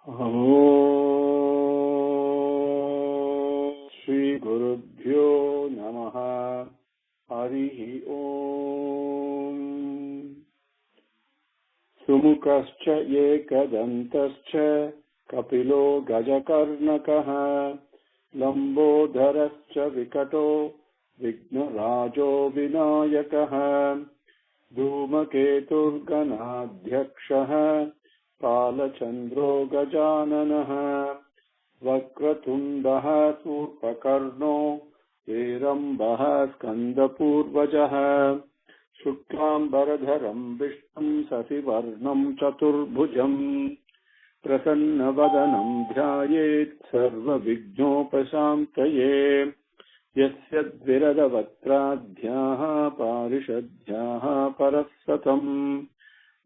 Shri Gurubhyo Namaha Harihi Om Sumukascha Yekadantascha Kapilo Gajakarnakaha Lambodharascha Vikato Vignarajo Vinayakaha Dhumaketurganadhyakshaha Palachandro Gajananaha Vakratundaha Surpakarno Verambaha Skandapurvajaha Shuklambaradharam Vishnum Sasivarnam Chaturbhujam Prasannavadanam Dhyayet Sarva Vignopasamtaye Yasya Dviradavattradhyaha Parishadhyaha Parasatam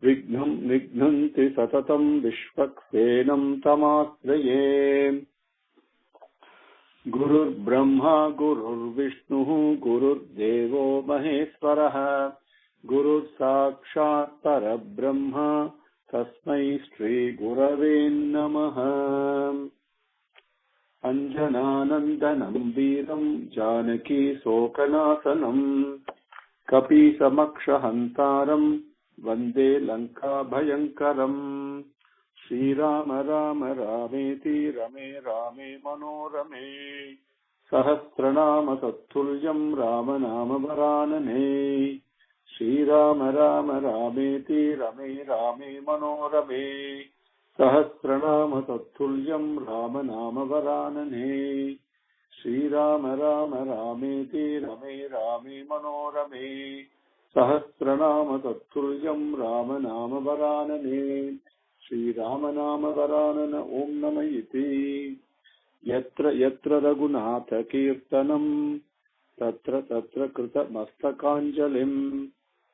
Vignam Vignanti Satatam Vishvaksenam Tamasraye Gurur Brahma Gurur Vishnu Gurur Devo Maheswaraha Gurur Sakshat Parabrahma Tasmai Shri Gurave Namaha Anjananandanam Veeram Janaki Sokanasanam Kapi Samakshahantaram Vande Lanka Bhayankaram Shri Rama Rama Rameti Rame Rame Manorame Sahasranama Tatthulyam Rama Nama Varanane Shri Rama Rama Rameti Rame Rame Manorame Sahasranama Tatthulyam Rama Nama Varanane Shri Rama Rama Rameti Rame Rame Manorame Sahasranama Tatthulyam Rama Nama Varanane Shri Rama Nama Varanana Om Namayiti Yatra Yatra Raghunatha Kirtanam Tatra Tatra Krita Mastakanjalim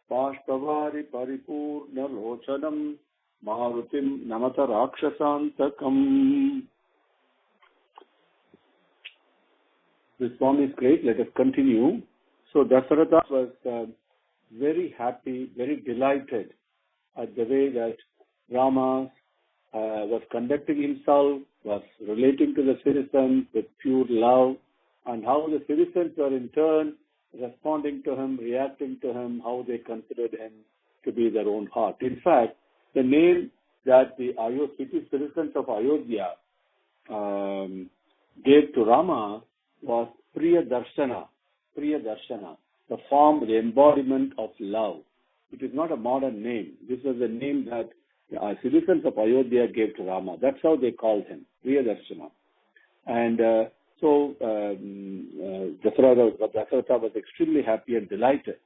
Pashpavari Paripurna Lochanam Marutim Namata Rakshasantakam. This one is great. Let us continue. So Dasaratha was very happy, very delighted at the way that Rama was conducting himself, was relating to the citizens with pure love, and how the citizens were in turn responding to him, reacting to him, how they considered him to be their own heart. In fact, the name that the citizens of Ayodhya gave to Rama was Priyadarshana, the form, the embodiment of love. It is not a modern name. This was the name that the citizens of Ayodhya gave to Rama. That's how they called him, Priyadarshana. And so Dasaratha was extremely happy and delighted.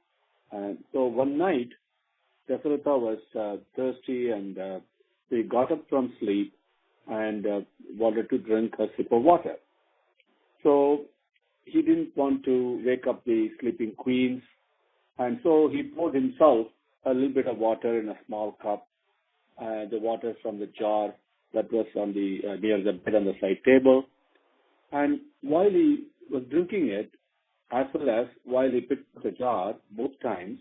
And so one night, Dasaratha was thirsty and he got up from sleep and wanted to drink a sip of water. So he didn't want to wake up the sleeping queens, and so he poured himself a little bit of water in a small cup, the water from the jar that was on the near the bed on the side table. And while he was drinking it, as well as while he picked up the jar both times,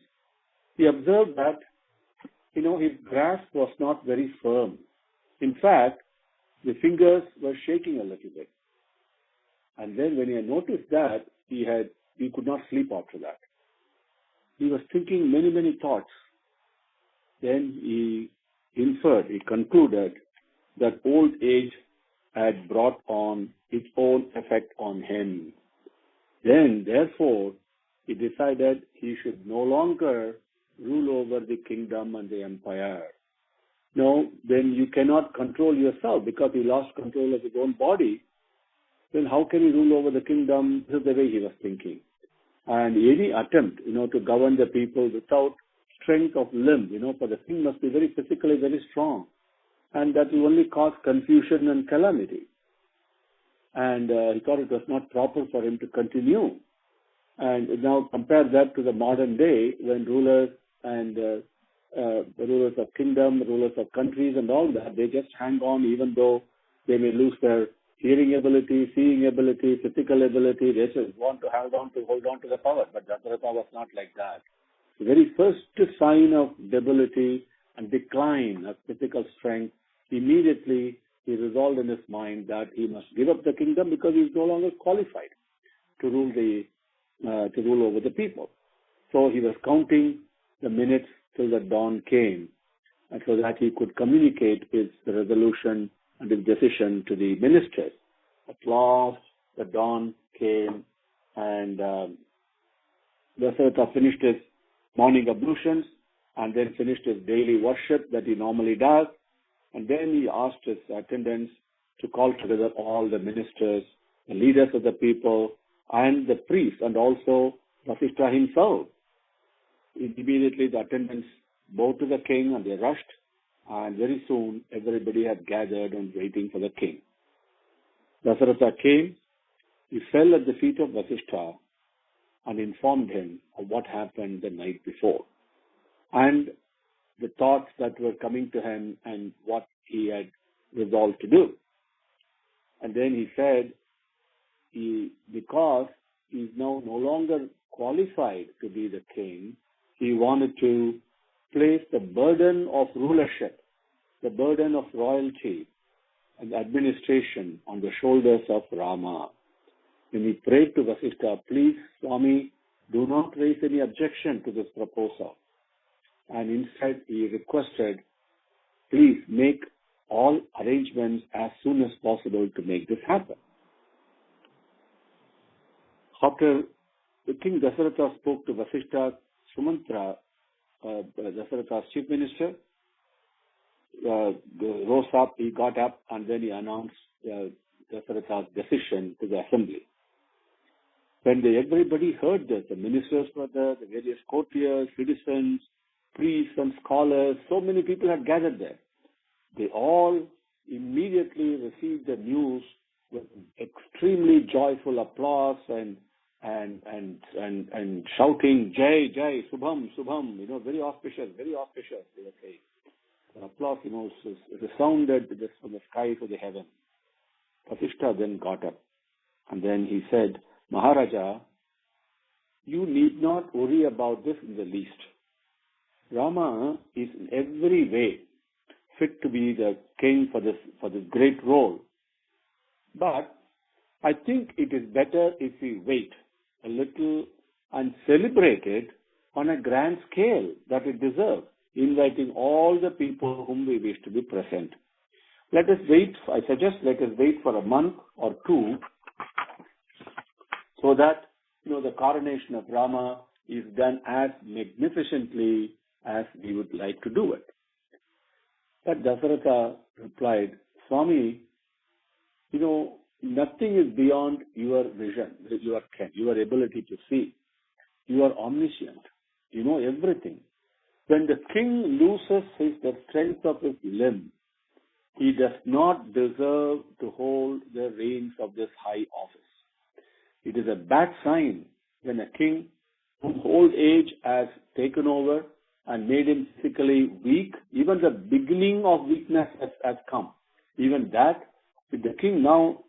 he observed that his grasp was not very firm. In fact, the fingers were shaking a little bit. And then when he had noticed that, he could not sleep after that. He was thinking many, many thoughts. Then he concluded that old age had brought on its own effect on him. Then, therefore, he decided he should no longer rule over the kingdom and the empire. No, then you cannot control yourself because he lost control of his own body. Then how can he rule over the kingdom? This is the way he was thinking. And any attempt, to govern the people without strength of limb, for the king must be very physically very strong. And that will only cause confusion and calamity. And he thought it was not proper for him to continue. And now compare that to the modern day when rulers and the rulers of kingdom, rulers of countries and all that, they just hang on even though they may lose their hearing ability, seeing ability, physical ability. They just want to hold on to the power. But Dasaratha was not like that. The very first sign of debility and decline of physical strength, immediately he resolved resolved in his mind that he must give up the kingdom because he is no longer qualified to rule over the people. So he was counting the minutes till the dawn came, and so that he could communicate his resolution and his decision to the ministers. At last, the dawn came, and Dasaratha finished his morning ablutions and then finished his daily worship that he normally does. And then he asked his attendants to call together all the ministers, the leaders of the people, and the priests, and also Vasishtha himself. Immediately the attendants bowed to the king and they rushed, and very soon everybody had gathered and waiting for the king. Dasaratha came, he fell at the feet of Vasishtha and informed him of what happened the night before and the thoughts that were coming to him and what he had resolved to do. And then he said, because he is now no longer qualified to be the king, he wanted to place the burden of rulership, the burden of royalty and administration on the shoulders of Rama. When he prayed to Vasishtha, please, Swami, do not raise any objection to this proposal. And instead he requested, please make all arrangements as soon as possible to make this happen. After the King Dasaratha spoke to Vasishtha, Sumantra, Dasaratha's chief minister, rose up, he got up, and then he announced Dasaratha's decision to the assembly. When everybody heard this, the ministers were there, the various courtiers, citizens, priests and scholars, so many people had gathered there. They all immediately received the news with extremely joyful applause and shouting, Jai, Jai, Subham, Subham, very auspicious, they were saying. The applause, resounded just from the sky to the heaven. Vasishtha then got up and then he said, Maharaja, you need not worry about this in the least. Rama is in every way fit to be the king for this great role. But I think it is better if we wait a little and celebrate it on a grand scale that it deserves, inviting all the people whom we wish to be present. Let us wait for a month or two so that the coronation of Rama is done as magnificently as we would like to do it. But Dasaratha replied, Swami, nothing is beyond your vision, your ability to see. You are omniscient. You know everything. When the king loses the strength of his limb, he does not deserve to hold the reins of this high office. It is a bad sign when a king whom old age has taken over and made him physically weak. Even the beginning of weakness has come. Even that, if the king now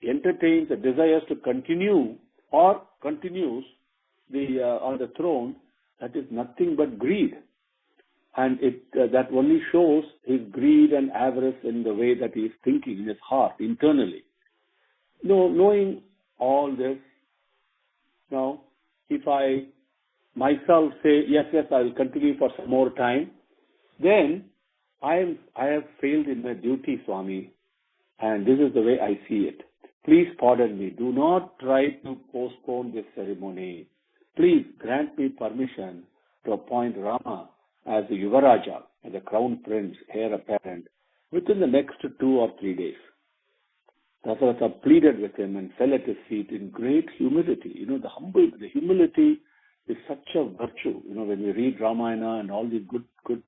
entertains the desires to continue or continues on the throne, that is nothing but greed. And that only shows his greed and avarice in the way that he is thinking in his heart, internally. Knowing all this, now, if I myself say, yes, I will continue for some more time, then I have failed in my duty, Swami, and this is the way I see it. Please pardon me. Do not try to postpone this ceremony. Please grant me permission to appoint Rama as the Yuvaraja, as the crown prince, heir apparent, within the next 2 or 3 days. Dasaratha pleaded with him and fell at his feet in great humility. The humility is such a virtue. When we read Ramayana and all these good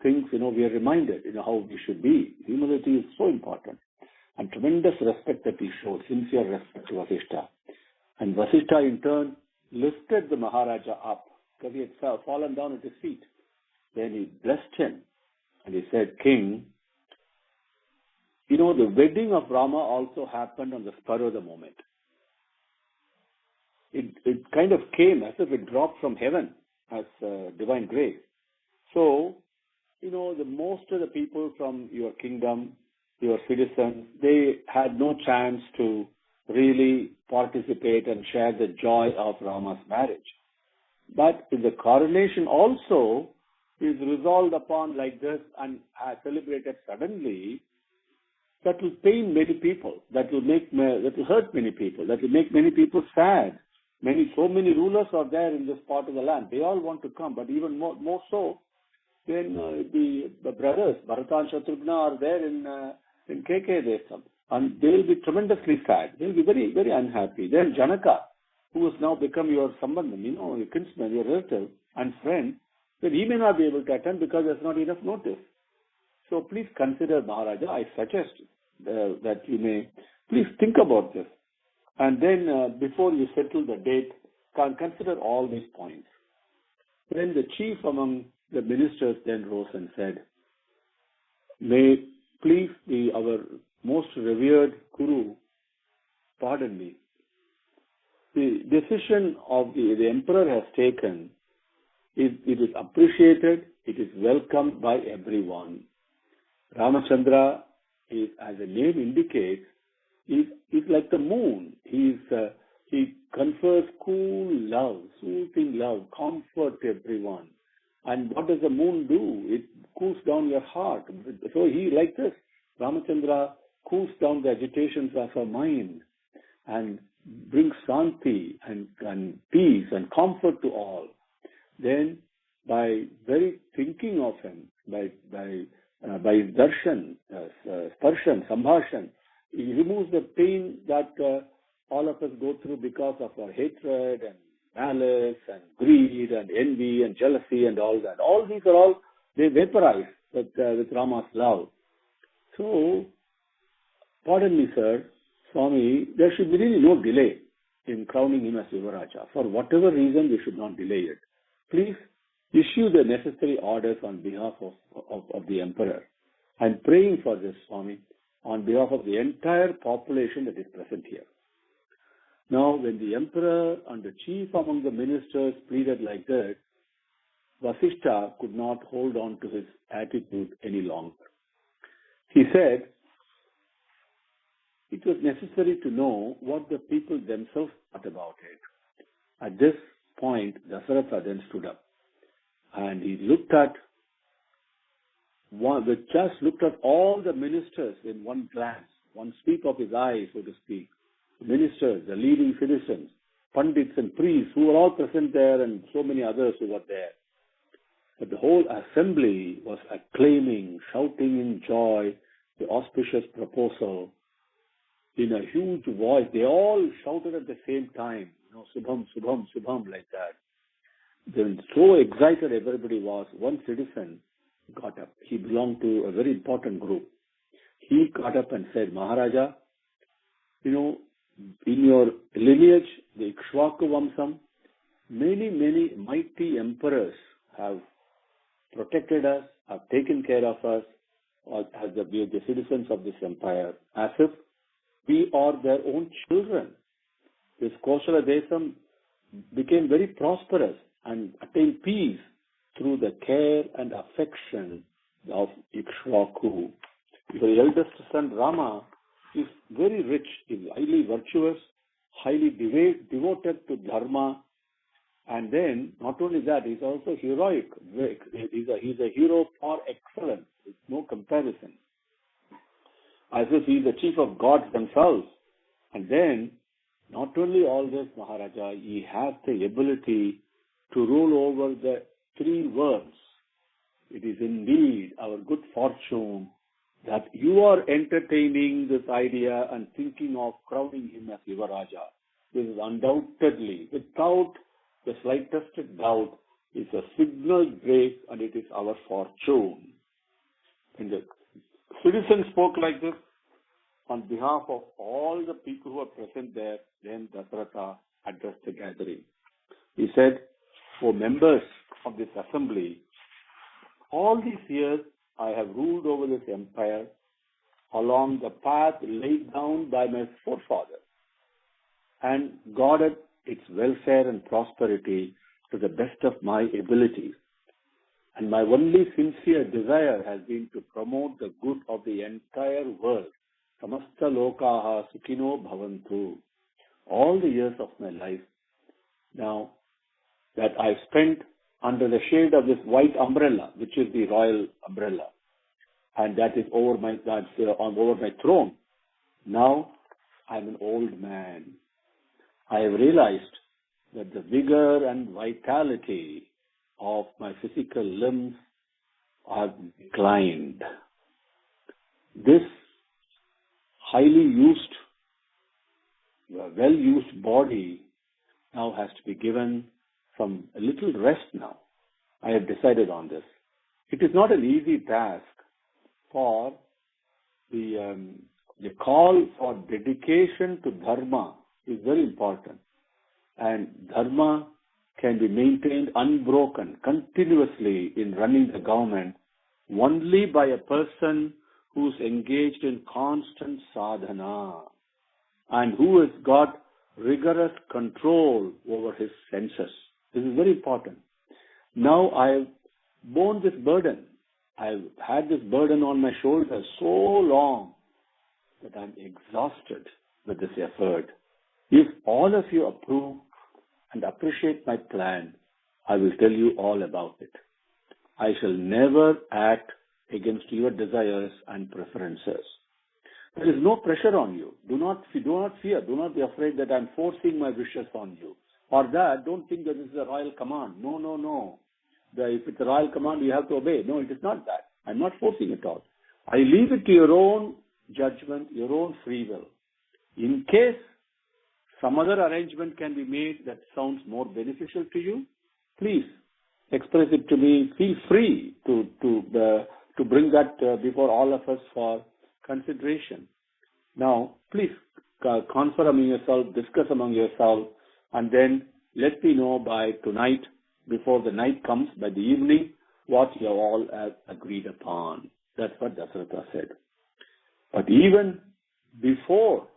things, we are reminded, how we should be. Humility is so important. And tremendous respect that he showed, sincere respect to Vasishtha. And Vasishtha in turn lifted the Maharaja up because he had fallen down at his feet. Then he blessed him and he said, King, the wedding of Rama also happened on the spur of the moment. It kind of came as if it dropped from heaven as divine grace. So, the most of the people from your kingdom your citizens, they had no chance to really participate and share the joy of Rama's marriage. But if the coronation also is resolved upon like this and celebrated suddenly, that will pain many people. That will hurt many people. That will make many people sad. So many rulers are there in this part of the land. They all want to come, but even more so, then the brothers Bharata and Shatrughna are there in KK Desam, and they will be tremendously sad. They will be very, very unhappy. Then Janaka, who has now become your sambandham, your kinsman, your relative and friend, then he may not be able to attend because there's not enough notice. So please consider, Maharaja, I suggest that you may please think about this. And then before you settle the date, consider all these points. Then the chief among the ministers then rose and said, may please our most revered Guru pardon me. The decision of the emperor has taken, it is appreciated, it is welcomed by everyone. Ramachandra is, as the name indicates, is like the moon. He confers cool love, soothing love, comfort to everyone. And what does the moon do? It cools down your heart. So he, like this, Ramachandra cools down the agitations of our mind and brings shanti and peace and comfort to all. Then, by very thinking of him, by his darshan, sparshan, sambhashan, he removes the pain that all of us go through because of our hatred and malice and greed and envy and jealousy and all that. All these are they vaporize with Rama's love. So, pardon me, sir, Swami, there should be really no delay in crowning him as Yuvaraja. For whatever reason, we should not delay it. Please issue the necessary orders on behalf of the emperor. I'm praying for this, Swami, on behalf of the entire population that is present here. Now, when the emperor and the chief among the ministers pleaded like that, Vasishtha could not hold on to his attitude any longer. He said, it was necessary to know what the people themselves thought about it. At this point, Dasaratha then stood up and he looked at all the ministers in one glance, one sweep of his eye, so to speak. The ministers, the leading citizens, pundits and priests who were all present there and so many others who were there. But the whole assembly was acclaiming, shouting in joy the auspicious proposal. In a huge voice, they all shouted at the same time, Subham, Subham, Subham, like that. Then so excited everybody was, one citizen got up. He belonged to a very important group. He got up and said, Maharaja, in your lineage, the Ikshvaku Vamsam, many mighty emperors have protected us, have taken care of us, as the citizens of this empire, as if we are their own children. This Kosala Desam became very prosperous and attained peace through the care and affection of Ikshvaku. The eldest son Rama is very rich, is highly virtuous, highly devoted to Dharma, and then not only that, he's also heroic. He's a hero par excellence. It's no comparison. As if he's the chief of gods themselves. And then, not only all this, Maharaja, he has the ability to rule over the three worlds. It is indeed our good fortune that you are entertaining this idea and thinking of crowning him as Yuvaraja. This is undoubtedly, without the slightest doubt, is a signal grace and it is our fortune. And the citizens spoke like this on behalf of all the people who are present there. Then Dasaratha addressed the gathering. He said, for members of this assembly, all these years I have ruled over this empire along the path laid down by my forefathers and guarded its welfare and prosperity to the best of my abilities. And my only sincere desire has been to promote the good of the entire world. Samasta lokaha sukhino bhavantu. All the years of my life now that I've spent under the shade of this white umbrella, which is the royal umbrella, and that is over my throne. Now I'm an old man. I have realized that the vigor and vitality of my physical limbs have declined. This highly used, well-used body now has to be given some a little rest now. I have decided on this. It is not an easy task for the call for dedication to dharma is very important. And dharma can be maintained unbroken, continuously in running the government only by a person who's engaged in constant sadhana and who has got rigorous control over his senses. This is very important. Now I've borne this burden. I've had this burden on my shoulders so long that I'm exhausted with this effort. If all of you approve and appreciate my plan, I will tell you all about it. I shall never act against your desires and preferences. There is no pressure on you. Do not fear. Do not be afraid that I'm forcing my wishes on you. Or that, don't think that this is a royal command. No. If it's a royal command, you have to obey. No, it is not that. I'm not forcing it all. I leave it to your own judgment, your own free will. In case some other arrangement can be made that sounds more beneficial to you, please express it to me. Feel free to bring that before all of us for consideration. Now, please confer among yourself, discuss among yourself, and then let me know by tonight, before the night comes, by the evening, what you all have agreed upon. That's what Dasaratha said. But even before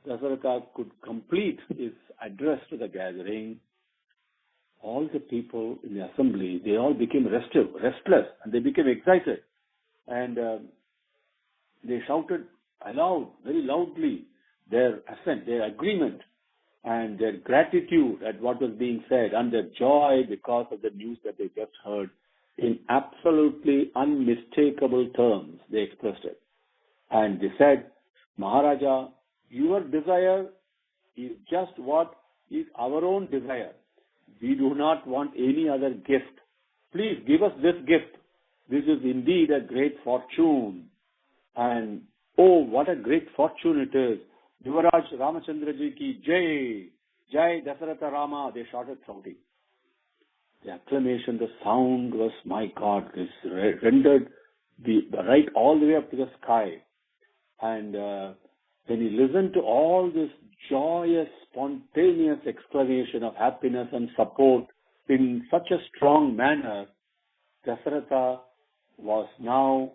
Dasaratha could complete his address to the gathering, all the people in the assembly, they all became restless, and they became excited. And they shouted aloud, very loudly, their assent, their agreement, and their gratitude at what was being said, and their joy because of the news that they just heard. In absolutely unmistakable terms, they expressed it. And they said, Maharaja, your desire is just what is our own desire. We do not want any other gift. Please give us this gift. This is indeed a great fortune. And oh, what a great fortune it is. Yuvaraj Ramachandra ji ki Jai, Jai Dasaratha Rama, they shouted shouting. The acclamation, the sound was, my God, this rendered right all the way up to the sky. And when he listened to all this joyous, spontaneous exclamation of happiness and support in such a strong manner, Dasaratha was now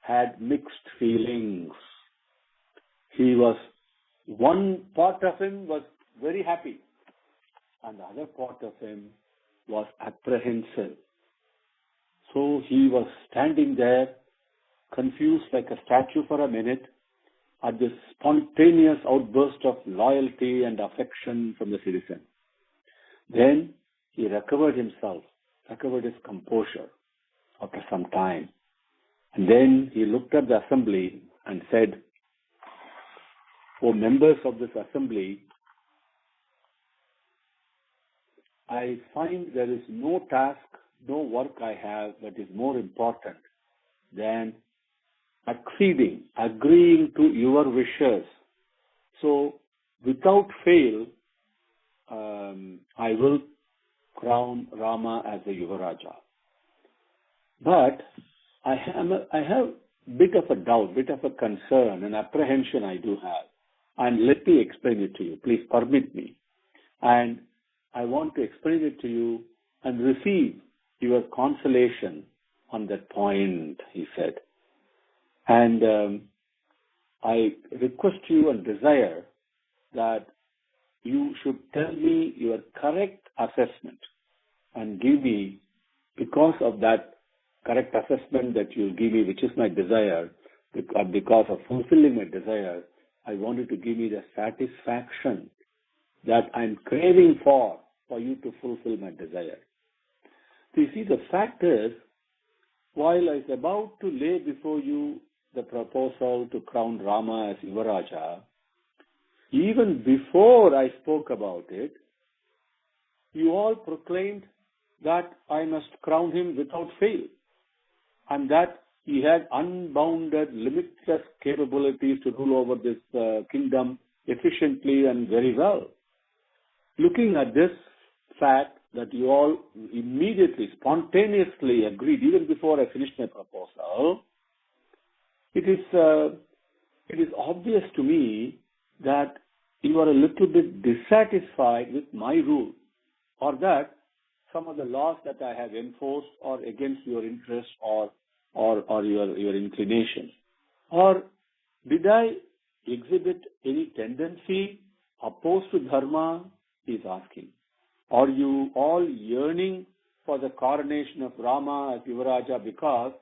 had mixed feelings. One part of him was very happy, and the other part of him was apprehensive. So he was standing there, confused like a statue for a minute, at this spontaneous outburst of loyalty and affection from the citizen. Then he recovered his composure after some time. And then he looked at the assembly and said, O members of this assembly, I find there is no task, no work I have that is more important than agreeing to your wishes. So, without fail, I will crown Rama as a Yuvaraja. But I have bit of a doubt, bit of a concern, an apprehension I do have. And let me explain it to you. Please permit me. And I want to explain it to you and receive your consolation on that point, he said. And I request you and desire that you should tell me your correct assessment and give me because of that correct assessment that you'll give me, which is my desire, because of fulfilling my desire, I want you to give me the satisfaction that I'm craving for you to fulfill my desire. So you see, the fact is, while I was about to lay before you the proposal to crown Rama as Yuvaraja, even before I spoke about it, you all proclaimed that I must crown him without fail, and that he had unbounded, limitless capabilities to rule over this kingdom efficiently and very well. Looking at this fact that you all immediately, spontaneously agreed, even before I finished my proposal, it is obvious to me that you are a little bit dissatisfied with my rule, or that some of the laws that I have enforced are against your interest or your inclination. Or did I exhibit any tendency opposed to dharma? He is asking. Are you all yearning for the coronation of Rama as Yuvaraja because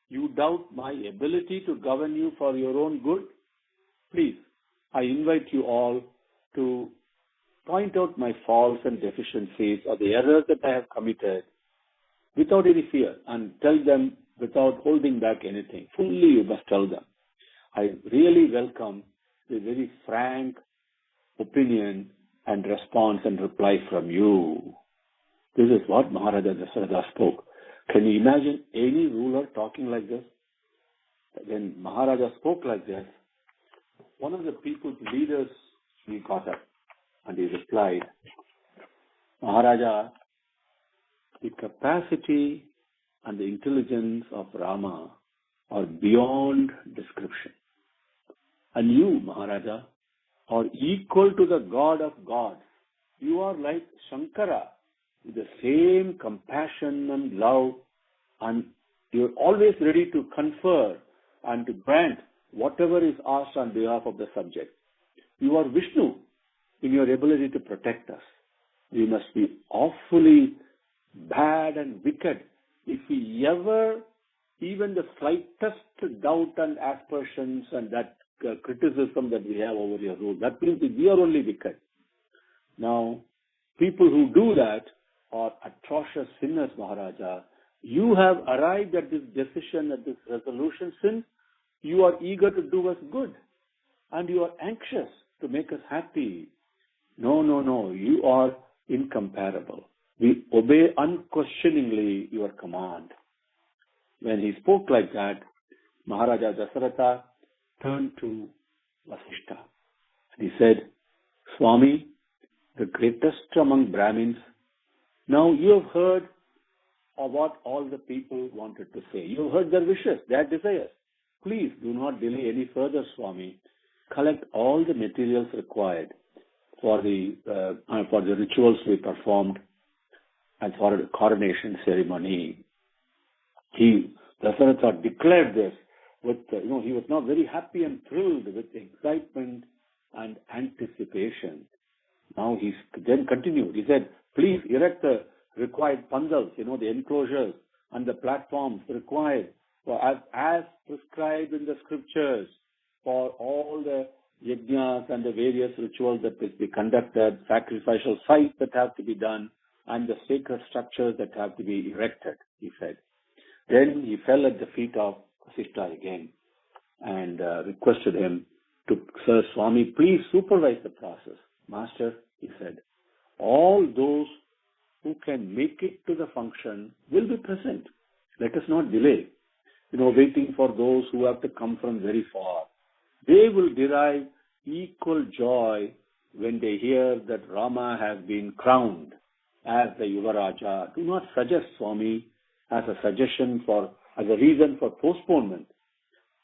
you doubt my ability to govern you for your own good? Please, I invite you all to point out my faults and deficiencies or the errors that I have committed without any fear, and tell them without holding back anything. Fully you must tell them. I really welcome the very frank opinion and response and reply from you. This is what Maharaja Dasaratha spoke. Can you imagine any ruler talking like this? When Maharaja spoke like this, one of the people's leaders, he got up and he replied, Maharaja, the capacity and the intelligence of Rama are beyond description. And you, Maharaja, are equal to the God of gods. You are like Shankara, with the same compassion and love, and you are always ready to confer and to grant whatever is asked on behalf of the subject. You are Vishnu in your ability to protect us. We must be awfully bad and wicked if we ever, even the slightest doubt and aspersions and that criticism that we have over your rule, that means that we are only wicked. Now, people who do that are atrocious sinners, Maharaja. You have arrived at this decision, at this resolution, since you are eager to do us good and you are anxious to make us happy. No, you are incomparable. We obey unquestioningly your command. When he spoke like that, Maharaja Dasaratha turned to Vasishtha. He said, Swami, the greatest among Brahmins, now you have heard of what all the people wanted to say. You have heard their wishes, their desires. Please do not delay any further, Swami. Collect all the materials required for the rituals we performed and for the coronation ceremony. Dasaratha declared this with, he was now very happy and thrilled with excitement and anticipation. Now he then continued. He said, please erect the required pandals, the enclosures and the platforms required as prescribed in the scriptures for all the yajnas and the various rituals that will be conducted, sacrificial sites that have to be done, and the sacred structures that have to be erected, he said. Then he fell at the feet of Vasishtha again and requested him to, Sir Swami, please supervise the process. Master, he said, all those who can make it to the function will be present. Let us not delay, waiting for those who have to come from very far. They will derive equal joy when they hear that Rama has been crowned as the Yuvaraja. Do not suggest, Swami, as a reason for postponement,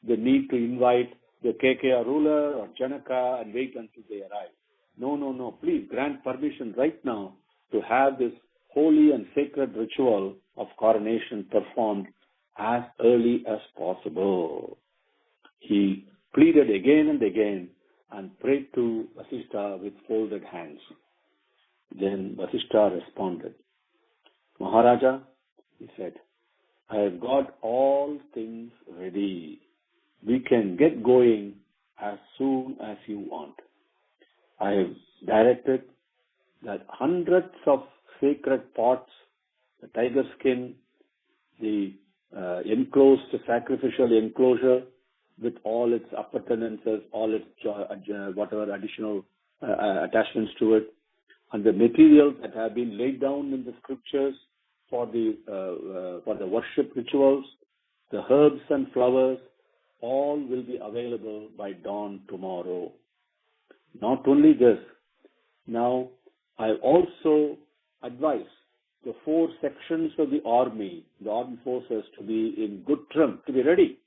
the need to invite the KKR ruler or Janaka and wait until they arrive. No. Please grant permission right now to have this holy and sacred ritual of coronation performed as early as possible. He pleaded again and again and prayed to Vasishtha with folded hands. Then Vasishtha responded, Maharaja, He said, I have got all things ready. We can get going as soon as you want. I have directed that hundreds of sacred pots, the tiger skin, the sacrificial enclosure with all its appurtenances, all its whatever additional attachments to it, and the materials that have been laid down in the scriptures for the worship rituals, the herbs and flowers, all will be available by dawn tomorrow. Not only this, now I also advise the 4 sections of the army, the armed forces, to be in good trim, to be ready.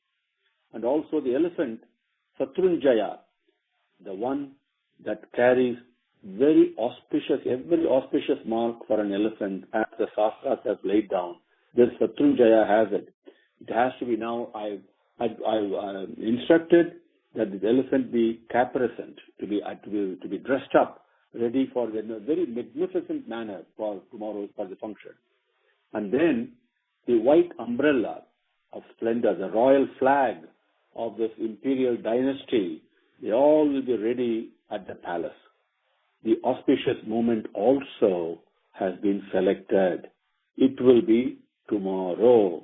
And also the elephant, Satrunjaya, the one that carries every auspicious mark for an elephant, as the Shastras have laid down. This Satrunjaya has it. It has to be now, I've instructed that the elephant be caparisoned, to be dressed up, ready for in a very magnificent manner for tomorrow, for the function. And then the white umbrella of splendor, the royal flag of this imperial dynasty, they all will be ready at the palace. The auspicious moment also has been selected. It will be tomorrow.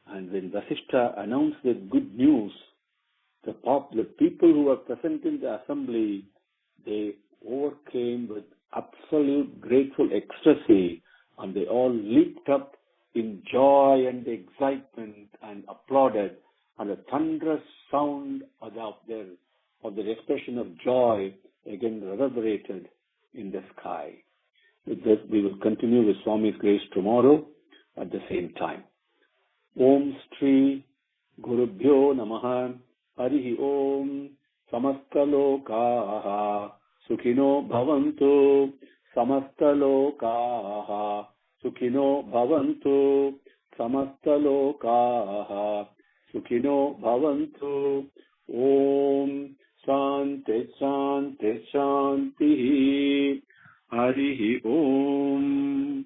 And when Vasishtha announced the good news, the people who were present in the assembly, they overcame with absolute grateful ecstasy, and they all leaped up in joy and excitement and applauded, and a thunderous sound of their expression of joy again reverberated in the sky. With this, we will continue with Swami's grace tomorrow at the same time. Om Shri Gurubhyo Namaha. Harihi Om. Samastalokaha Sukhino Bhavantu. Samastalokaha Sukhino Bhavantu. Samastalokaha Sukhino Bhavantu. Om Shanti Shanti Shanti. Harihi Om.